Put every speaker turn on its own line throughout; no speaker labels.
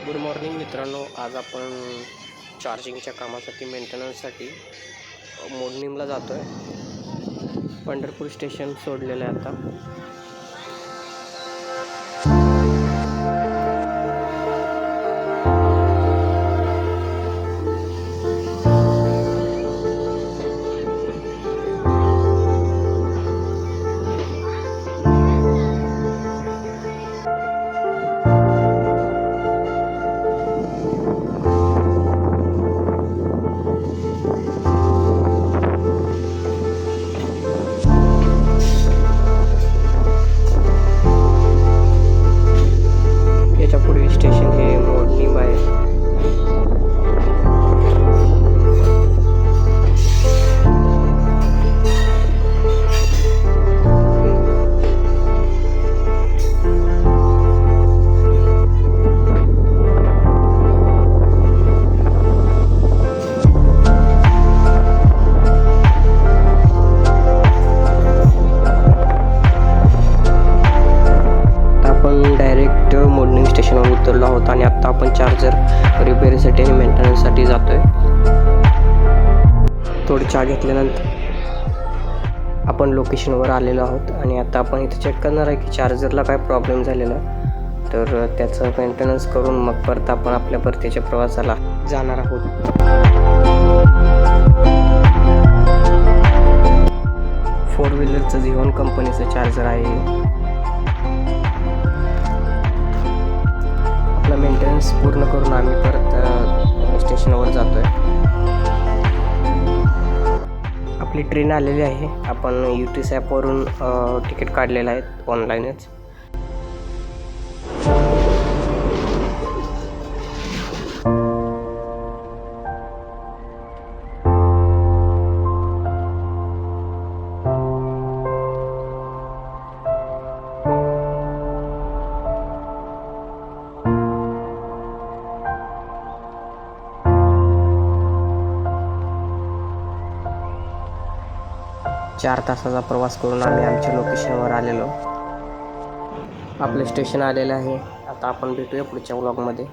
Good morning मित्रांनो, आज आपण चार्जिंगच्या कामासाठी मेंटेनन्ससाठी मोडणीमला जातो आहे. पंढरपूर स्टेशन सोडलेलं आहे आता. याच्या पुढील स्टेशन हे मोडणीम आहे. मोडणीम स्टेशनवर उतरलो आहोत आणि आता आपण चार्जर रिपेअरीसाठी आणि मेंटेनन्ससाठी जातोय. थोडी चहा घेतल्यानंतर आपण लोकेशनवर आलेलो आहोत आणि आता आपण इथे चेक करणार आहे की चार्जरला काय प्रॉब्लेम झालेला, तर त्याचं मेंटेनन्स करून मग परत आपण आपल्या परतीच्या प्रवासाला जाणार आहोत. फोर व्हीलरचं झिओन कंपनीचं चार्जर आहे. मेंटेनन्स पूर्ण करून आम्ही परत स्टेशनवर जातोय. आपली ट्रेन आलेली आहे. आपण UTC ॲपवरून तिकीट काढलेलं आहे ऑनलाईनच. चार तासाचा प्रवास करून आम्ही आमच्या लोकेशनवर आलेलो. आपलं स्टेशन आलेलं आहे. आता आपण भेटूया पुढच्या व्लॉगमध्ये.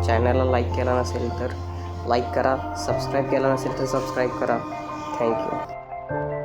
चॅनलला लाईक केला नसेल तर लाईक करा, सबस्क्राईब केला नसेल तर सबस्क्राईब करा. थँक्यू.